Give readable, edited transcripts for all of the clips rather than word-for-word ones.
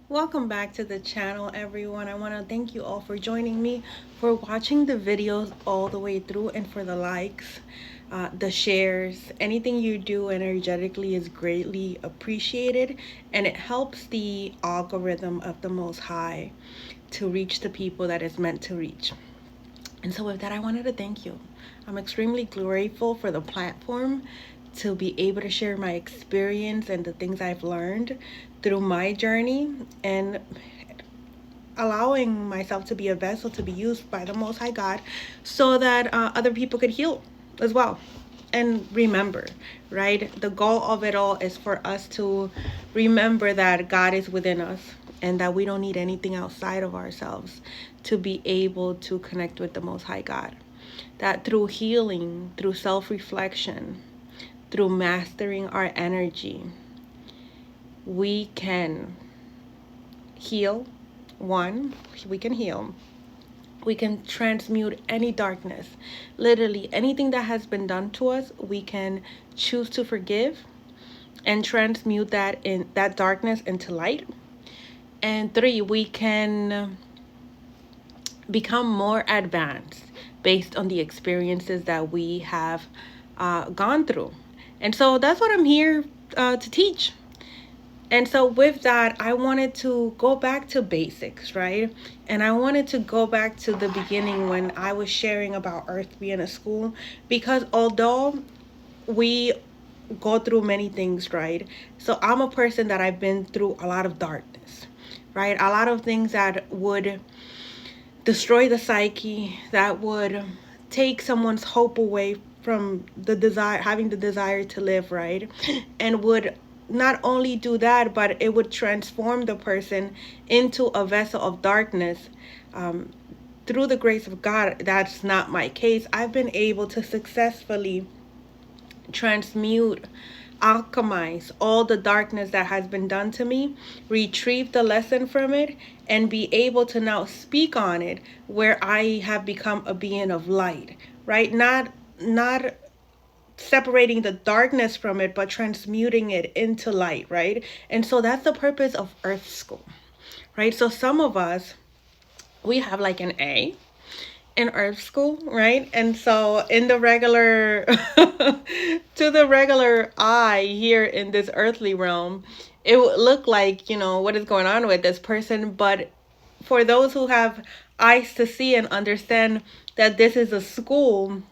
Welcome back to the channel, everyone. I want to thank you all for joining me, for watching the videos all the way through, and for the likes, the shares. Anything you do energetically is greatly appreciated, and it helps the algorithm of the Most High to reach the people that it's meant to reach. And so with that, I wanted to thank you. I'm extremely grateful for the platform to be able to share my experience and the things I've learned through my journey, and allowing myself to be a vessel to be used by the Most High God so that other people could heal as well. And remember, right? The goal of it all is for us to remember that God is within us and that we don't need anything outside of ourselves to be able to connect with the Most High God. That through healing, through self reflection, through mastering our energy, we can heal. One, we can heal. We can transmute any darkness. Literally, anything that has been done to us, we can choose to forgive and transmute that darkness into light. And three, we can become more advanced based on the experiences that we have gone through. And so that's what I'm here to teach. And so with that, I wanted to go back to basics, right? And I wanted to go back to the beginning when I was sharing about Earth being a school, because although we go through many things, right? So I'm a person that I've been through a lot of darkness, right? A lot of things that would destroy the psyche, that would take someone's hope away from the desire, having the desire to live, right? And would not only do that, but it would transform the person into a vessel of darkness. um, Through the grace of God, that's not my case. I've been able to successfully transmute, alchemize all the darkness that has been done to me, retrieve the lesson from it, and be able to now speak on it where I have become a being of light, right? Not separating the darkness from it, but transmuting it into light, right? And so that's the purpose of Earth School, right? So some of us, we have like an A in Earth School, right? And so in the regular to the regular eye here in this earthly realm, it would look like, what is going on with this person. But for those who have eyes to see and understand that this is a school,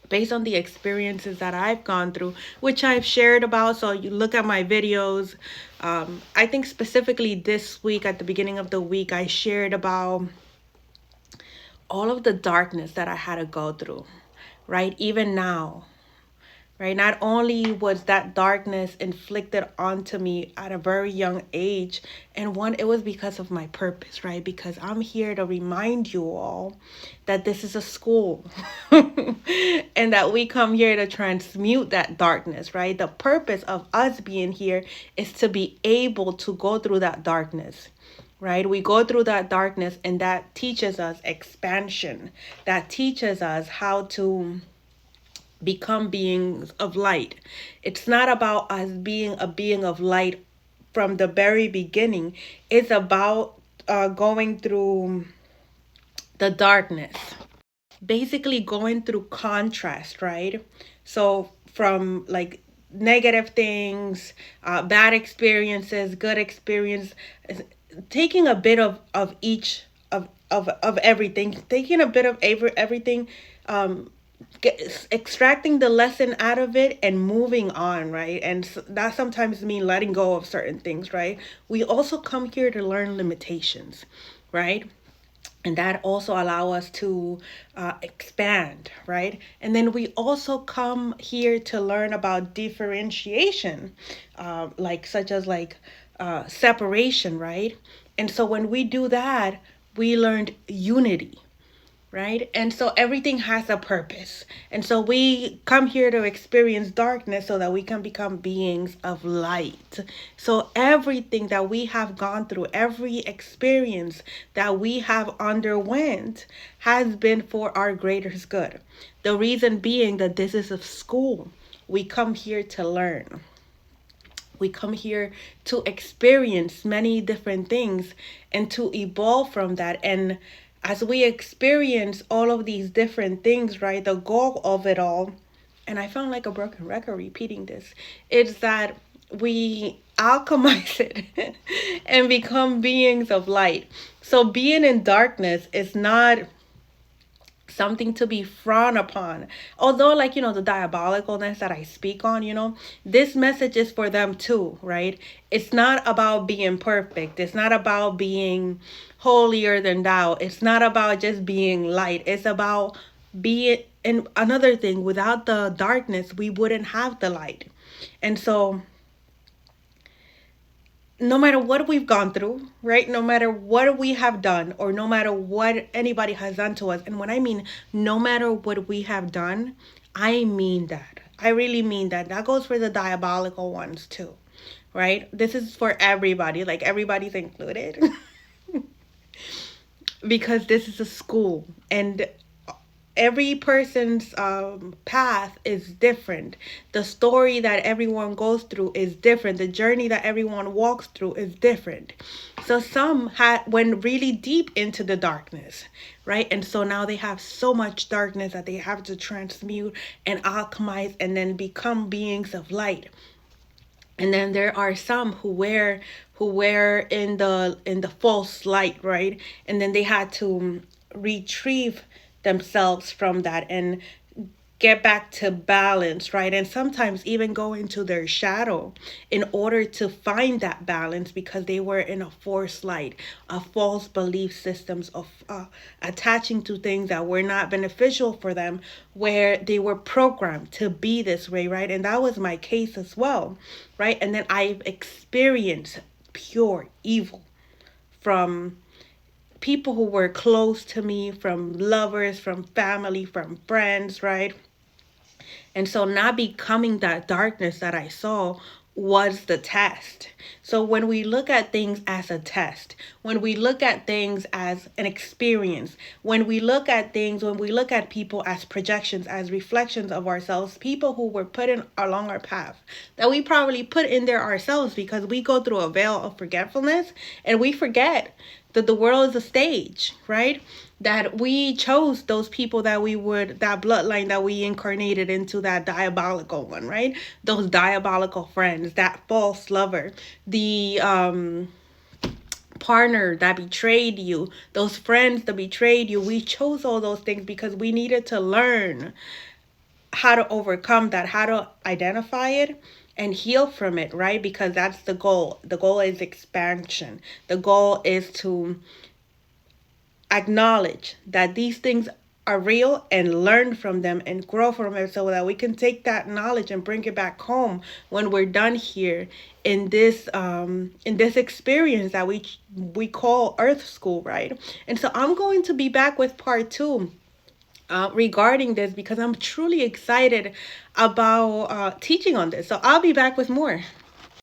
based on the experiences that I've gone through, which I've shared about. So you look at my videos. I think specifically this week, at the beginning of the week, I shared about all of the darkness that I had to go through, right? Even now, right? Not only was that darkness inflicted onto me at a very young age, and one, it was because of my purpose, right? Because I'm here to remind you all that this is a school and that we come here to transmute that darkness, right? The purpose of us being here is to be able to go through that darkness, right? We go through that darkness, and that teaches us expansion. That teaches us how to become beings of light. It's not about us being a being of light from the very beginning. It's about going through the darkness, basically going through contrast, right? So from like negative things, bad experiences, good experience, taking a bit of each of everything, taking a bit of everything, extracting the lesson out of it and moving on, right? And that sometimes means letting go of certain things, right? We also come here to learn limitations, right? And that also allow us to expand, right? And then we also come here to learn about differentiation, like such as like separation, right? And so when we do that, we learned unity, right? And so everything has a purpose. And so we come here to experience darkness so that we can become beings of light. So everything that we have gone through, every experience that we have underwent has been for our greatest good. The reason being that this is a school. We come here to learn. We come here to experience many different things and to evolve from that. And as we experience all of these different things, right, the goal of it all, and I found like a broken record repeating this, is that we alchemize it and become beings of light. So being in darkness is not something to be frowned upon. Although, like, the diabolicalness that I speak on, this message is for them too, right? It's not about being perfect. It's not about being holier than thou. It's not about just being light. It's about being, and another thing, without the darkness, we wouldn't have the light. And so, no matter what we've gone through, right? No matter what we have done, or no matter what anybody has done to us. And when I mean no matter what we have done, I mean that. I really mean that. That goes for the diabolical ones too, right? This is for everybody, like everybody's included. Because this is a school, and every person's path is different. The story that everyone goes through is different. The journey that everyone walks through is different. So some went really deep into the darkness, right? And so now they have so much darkness that they have to transmute and alchemize and then become beings of light. And then there are some who were in the false light, right? And then they had to retrieve themselves from that and get back to balance, right? And sometimes even go into their shadow in order to find that balance, because they were in a forced light, a false belief systems of attaching to things that were not beneficial for them, where they were programmed to be this way, right? And that was my case as well, right? And then I've experienced pure evil from people who were close to me, from lovers, from family, from friends, right? And so not becoming that darkness that I saw was the test. So when we look at things as a test, when we look at things as an experience, when we look at things, when we look at people as projections, as reflections of ourselves, people who were put in along our path, that we probably put in there ourselves because we go through a veil of forgetfulness and we forget that the world is a stage, right? That we chose those people that that bloodline that we incarnated into, that diabolical one, right? Those diabolical friends, that false lover, the partner that betrayed you, those friends that betrayed you. We chose all those things because we needed to learn how to overcome that, how to identify it and heal from it, right? Because that's the goal. The goal is expansion. The goal is to acknowledge that these things are real and learn from them and grow from it, so that we can take that knowledge and bring it back home when we're done here in this experience that we call Earth School, right? And so I'm going to be back with part 2 regarding this, because I'm truly excited about teaching on this. So I'll be back with more.